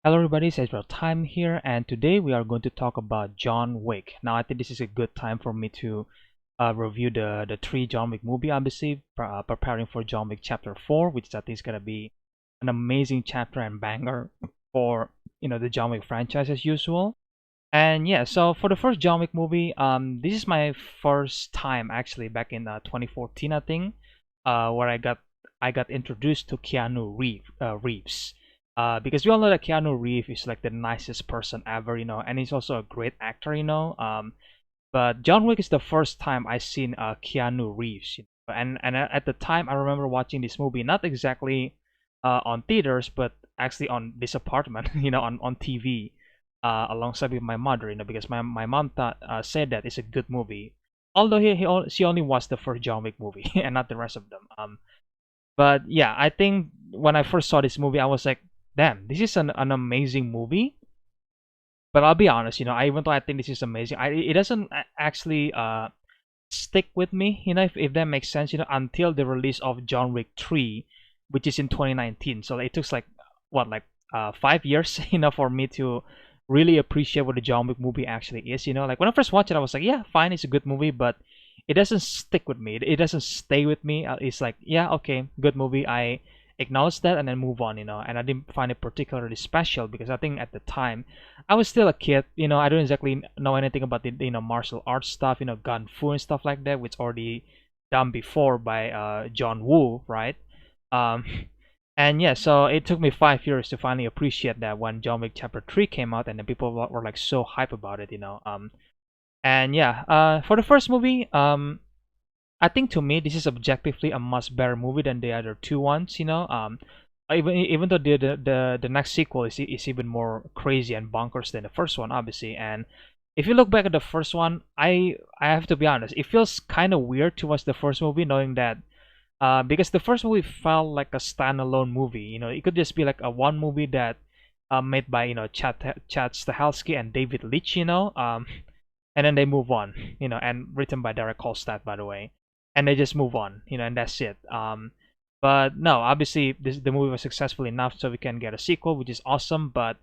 Hello everybody, it's EzraTime here, and today we are going to talk about John Wick. Now, I think this is a good time for me to review the three John Wick movie. Obviously, preparing for John Wick Chapter 4, which I think is gonna be an amazing chapter and banger for the John Wick franchise as usual. And yeah, so for the first John Wick movie, this is my first time actually back in 2014, I think, where I got introduced to Reeves. Because we all know that Keanu Reeves is like the nicest person ever, and he's also a great actor. But John Wick is the first time I seen Keanu Reeves, and at the time I remember watching this movie not exactly on theaters, but actually on this apartment, on TV, alongside with my mother, because my mom said that it's a good movie, although she only watched the first John Wick movie and not the rest of them. But yeah, I think when I first saw this movie, I was like, damn, this is an amazing movie. But I'll be honest, even though I think this is amazing, it doesn't actually stick with me, if that makes sense, until the release of John Wick 3, which is in 2019. So it took like what, like 5 years, for me to really appreciate what the John Wick movie actually is. Like when I first watched it, I was like, yeah, fine, it's a good movie, but it doesn't stick with me. It doesn't stay with me. It's like, yeah, okay, good movie. I acknowledge that and then move on. And I didn't find it particularly special because I think at the time I was still a kid. I don't exactly know anything about the martial arts stuff, gunfu and stuff like that, which already done before by John Woo, right? Um, and yeah, so it took me 5 years to finally appreciate that when John Wick Chapter 3 came out, and then people were like so hype about it. And yeah, for the first movie, I think to me this is objectively a much better movie than the other two ones. Even though the next sequel is even more crazy and bonkers than the first one, obviously. And if you look back at the first one, I have to be honest, it feels kind of weird to watch the first movie, knowing that because the first movie felt like a standalone movie. It could just be like a one movie that made by Chad Stahelski and David Leitch. And then they move on, and written by Derek Kolstad, by the way, and they just move on, and that's it. But no, obviously the movie was successful enough so we can get a sequel, which is awesome. But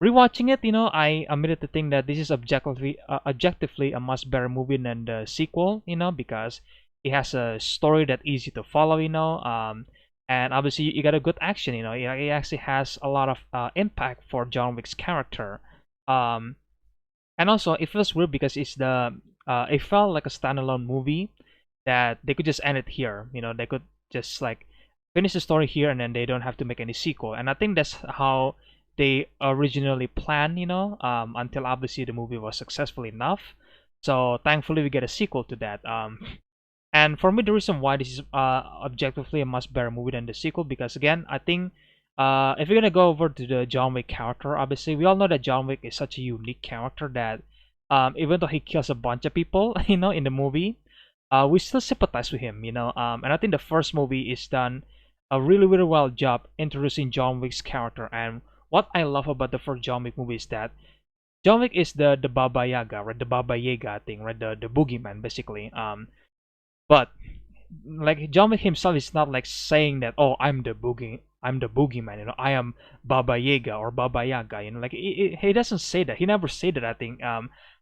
rewatching it, I admitted to think that this is objectively a much better movie than the sequel, because it has a story that easy to follow, and obviously you got a good action, it actually has a lot of impact for John Wick's character. Um, and also it feels weird because it felt like a standalone movie that they could just end it here. They could just like finish the story here and then they don't have to make any sequel. And I think that's how they originally planned, until obviously the movie was successful enough. So thankfully we get a sequel to that. And for me, the reason why this is objectively a much better movie than the sequel, because again, I think if you're gonna go over to the John Wick character, obviously we all know that John Wick is such a unique character that even though he kills a bunch of people, in the movie, we still sympathize with him, and I think the first movie is done a really, really well job introducing John Wick's character. And what I love about the first John Wick movie is that John Wick is the Baba Yaga, right? The Baba Yaga thing, right? The boogeyman, basically. But like John Wick himself is not like saying that, oh, I'm the boogeyman, I am Baba Yaga or Baba Yaga, like he doesn't say that. He never said that, I think,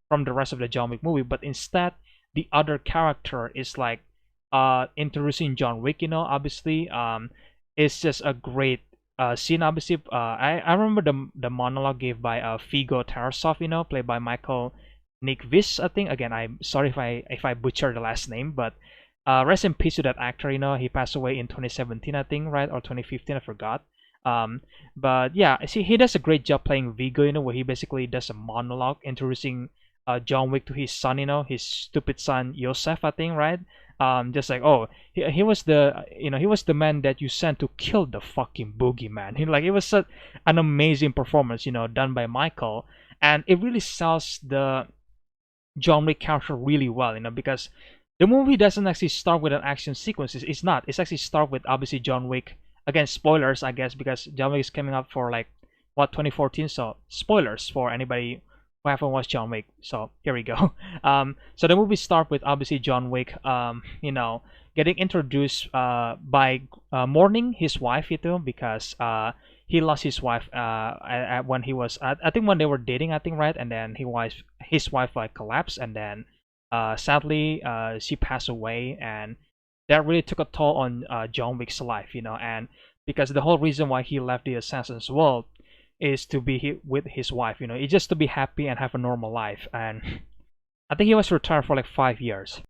from the rest of the John Wick movie. But instead, the other character is like introducing John Wick, obviously. It's just a great scene, obviously. I remember the monologue gave by Figo Tarasov, played by Michael Nick Viss, I think. Again, I'm sorry if I butcher the last name, but rest in peace to that actor. He passed away in 2017, I think, right, or 2015, I forgot. But yeah, see, he does a great job playing Vigo. Where he basically does a monologue introducing John Wick to his son. His stupid son Yosef, I think, right? Just like, oh, he was the man that you sent to kill the fucking boogeyman. Like, it was an amazing performance, done by Michael, and it really sells the John Wick character really well, because the movie doesn't actually start with an action sequence. It's not. It's actually start with obviously John Wick. Again, spoilers, I guess, because John Wick is coming up for like what, 2014. So spoilers for anybody who haven't watched John Wick. So here we go. So the movie start with obviously John Wick. Getting introduced by mourning his wife, because he lost his wife when he was I think when they were dating, I think, right? And then his wife like collapsed, and then sadly she passed away, and that really took a toll on John Wick's life, and because the whole reason why he left the assassin's world is to be with his wife, it's just to be happy and have a normal life. And I think he was retired for like 5 years.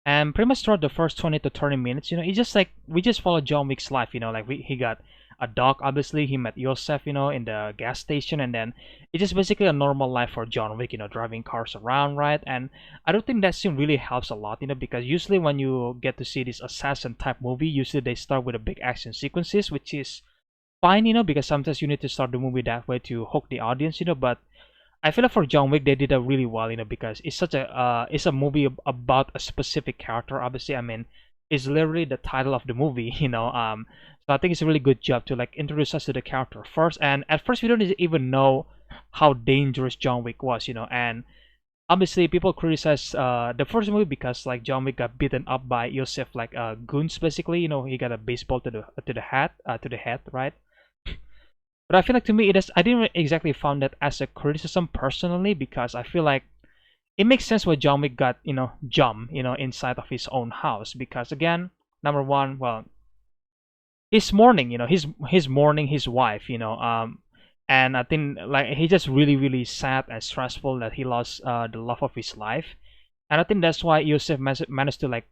And pretty much throughout the first 20 to 30 minutes, it's just like we just followed John Wick's life, like he got a dog, obviously. He met Yosef, in the gas station, and then it's just basically a normal life for John Wick, driving cars around, right? And I don't think that scene really helps a lot, because usually when you get to see this assassin type movie, usually they start with a big action sequences, which is fine, because sometimes you need to start the movie that way to hook the audience, but I feel like for John Wick they did it really well, because it's such a it's a movie about a specific character. Obviously, I mean, it's literally the title of the movie, So I think it's a really good job to like introduce us to the character first. And at first we don't even know how dangerous John Wick was, and obviously people criticize the first movie because like John Wick got beaten up by Yosef like goons basically. He got a baseball to the head, right? But I feel like to me, I didn't exactly found that as a criticism personally, because I feel like it makes sense why John Wick got, jump, inside of his own house. Because again, number one, well, he's mourning, he's mourning his wife, and I think like he just really, really sad and stressful that he lost the love of his life. And I think that's why Yosef managed to like,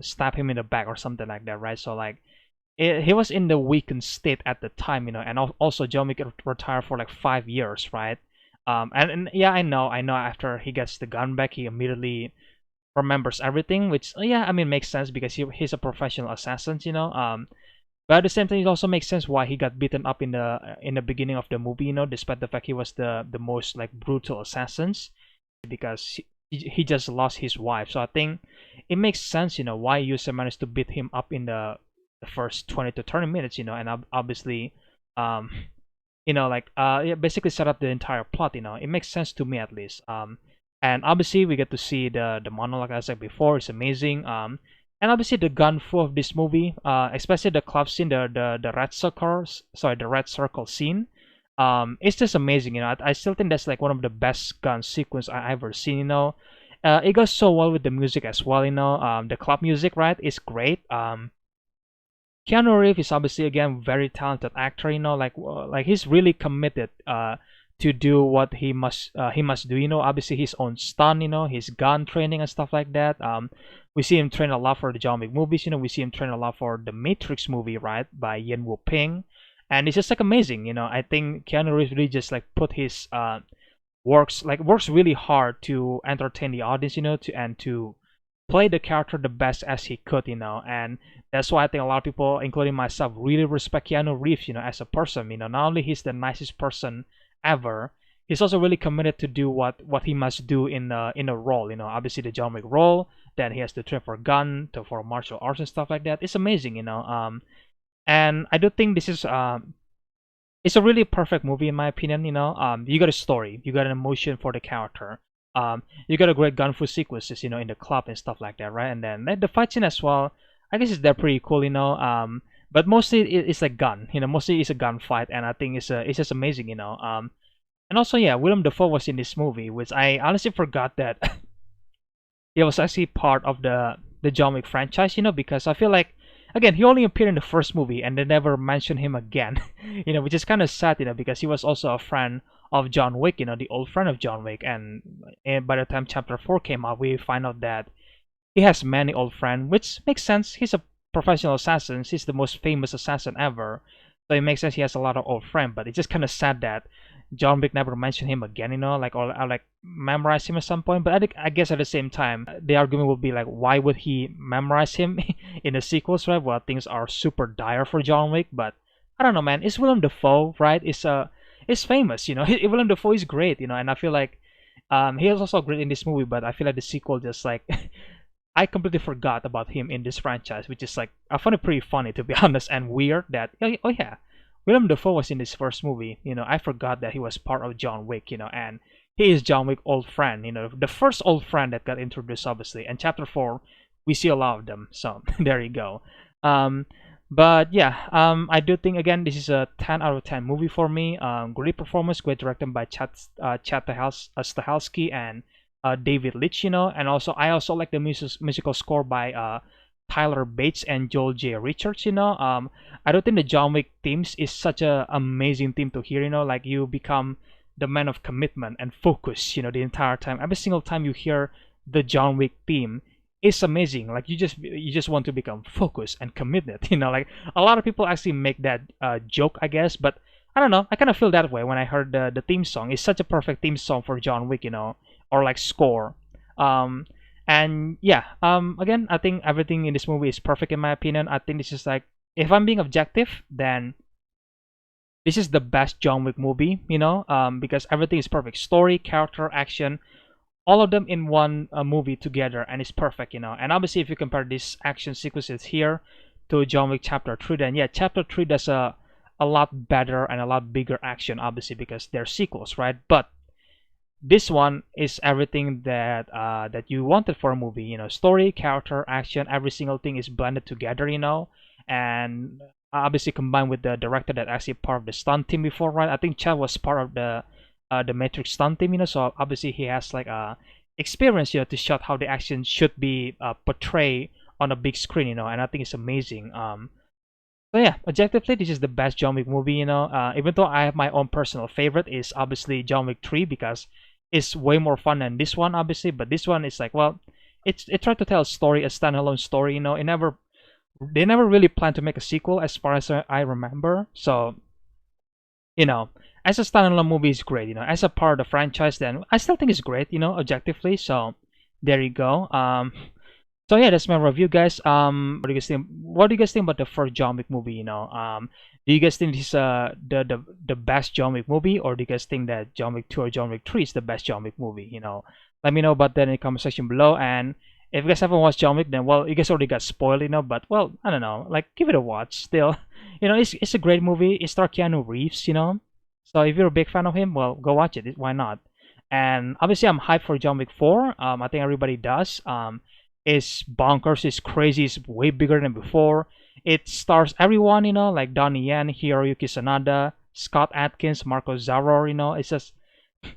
stab him in the back or something like that, right? So like he was in the weakened state at the time, and also John Wick retired for like 5 years, right? And yeah, I know. After he gets the gun back, he immediately remembers everything, which yeah, I mean makes sense because he's a professional assassin, But at the same time, it also makes sense why he got beaten up in the beginning of the movie, despite the fact he was the most like brutal assassins, because he just lost his wife. So I think it makes sense, why Yusuf managed to beat him up in the first 20 to 30 minutes, and obviously, um, like yeah, basically set up the entire plot. It makes sense to me at least. And obviously we get to see the monologue as I said before. It's amazing. And obviously the gunfu of this movie, especially the club scene, the red circles, sorry, the red circle scene. It's just amazing. I still think that's like one of the best gun sequence I ever seen. It goes so well with the music as well. The club music, right, is great. Keanu Reeves is obviously again very talented actor. Like he's really committed to do what he must do. Obviously his own stunt. His gun training and stuff like that. We see him train a lot for the John Wick movies. We see him train a lot for the Matrix movie, right, by Yen Wu Ping, and it's just like amazing. I think Keanu Reeves really just like put his works really hard to entertain the audience, to play the character the best as he could, and that's why I think a lot of people, including myself, really respect Keanu Reeves, as a person. Not only he's the nicest person ever, he's also really committed to do what he must do in a role. Obviously the John Wick role, then he has to train for for martial arts and stuff like that. It's amazing, and I do think this is it's a really perfect movie in my opinion. You got a story, you got an emotion for the character, you got a great gunfu sequences, in the club and stuff like that, right? And then the fight scene as well, I guess they're pretty cool, but mostly it's like gun, mostly it's a gunfight, and I think it's just amazing, and also yeah, Willem Dafoe was in this movie, which I honestly forgot that he was actually part of the John Wick franchise, because I feel like again he only appeared in the first movie and they never mentioned him again, which is kind of sad, because he was also a friend of John Wick, the old friend of John Wick, and by the time Chapter 4 came out, we find out that he has many old friends, which makes sense. He's a professional assassin. He's the most famous assassin ever, so it makes sense he has a lot of old friends. But it's just kind of sad that John Wick never mentioned him again, or like memorize him at some point. But I guess at the same time, the argument would be like, why would he memorize him in the sequels, right? Well, things are super dire for John Wick, but I don't know, man. It's Willem Dafoe, right? It's famous, Willem Dafoe is great, and I feel like he was also great in this movie, but I feel like the sequel just like I completely forgot about him in this franchise, which is like I found it pretty funny to be honest, and weird that oh yeah, Willem Dafoe was in this first movie. I forgot that he was part of John Wick, and he is John Wick's old friend, the first old friend that got introduced obviously. And Chapter 4, we see a lot of them, so there you go. But yeah, I do think again this is a 10 out of 10 movie for me. Great performance, great directed by Stahelski and David Leitch, and also I also like the musical score by Tyler Bates and Joel J. Richards, I don't think the John Wick themes is such a amazing theme to hear, like you become the man of commitment and focus, the entire time. Every single time you hear the John Wick theme, it's amazing. Like you just want to become focused and committed. Like a lot of people actually make that joke, I guess, but I don't know. I kind of feel that way when I heard the theme song. It's such a perfect theme song for John Wick, or like score. Um, and yeah, again, I think everything in this movie is perfect in my opinion. I think this is like, if I'm being objective, then this is the best John Wick movie, because everything is perfect. Story, character, action, all of them in one movie together, and it's perfect, and obviously if you compare these action sequences here to John Wick Chapter 3, then yeah, Chapter 3 does a lot better and a lot bigger action, obviously, because they're sequels, right? But this one is everything that you wanted for a movie, story, character, action, every single thing is blended together, and obviously combined with the director that actually part of the stunt team before, right? I think Chad was part of the Matrix stunt team, so obviously he has like experience, to shot how the action should be portrayed on a big screen, and I think it's amazing. So yeah, objectively, this is the best John Wick movie, even though I have my own personal favorite is obviously John Wick 3 because it's way more fun than this one, obviously, but this one is like, well, it tried to tell a story, a standalone story, they never really planned to make a sequel as far as I remember. So you know, as a standalone movie is great. As a part of the franchise, then I still think it's great. Objectively. So there you go. So yeah, that's my review, guys. What do you guys think? What do you guys think about the first John Wick movie? Do you guys think this is the best John Wick movie, or do you guys think that John Wick 2 or John Wick 3 is the best John Wick movie? Let me know about that in the comment section below. And if you guys haven't watched John Wick, then well, you guys already got spoiled, But well, I don't know. Like, give it a watch. Still, it's a great movie. It stars Keanu Reeves, So if you're a big fan of him, well, go watch it. Why not? And obviously, I'm hyped for John Wick 4. I think everybody does. It's bonkers. It's crazy. It's way bigger than before. It stars everyone, like Donnie Yen, Hiroyuki Sanada, Scott Atkins, Marco Zaror. It's just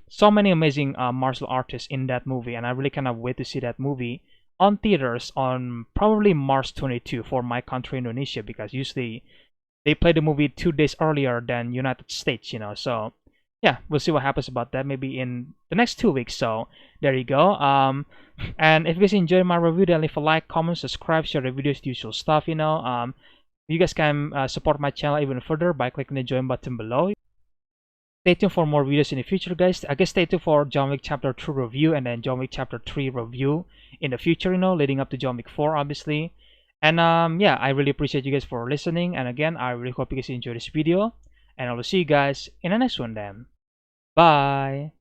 so many amazing martial artists in that movie, and I really cannot wait to see that movie on theaters on probably March 22 for my country, Indonesia, because usually they play the movie 2 days earlier than United States, So yeah, we'll see what happens about that maybe in the next 2 weeks. So there you go. And if you guys enjoyed my review, then leave a like, comment, subscribe, share the videos, the usual stuff. You guys can support my channel even further by clicking the join button below. Stay tuned for more videos in the future, guys. I guess stay tuned for John Wick Chapter 2 review and then John Wick Chapter 3 review in the future, leading up to John Wick 4, obviously. And yeah, I really appreciate you guys for listening. And again, I really hope you guys enjoyed this video. And I will see you guys in the next one then. Bye!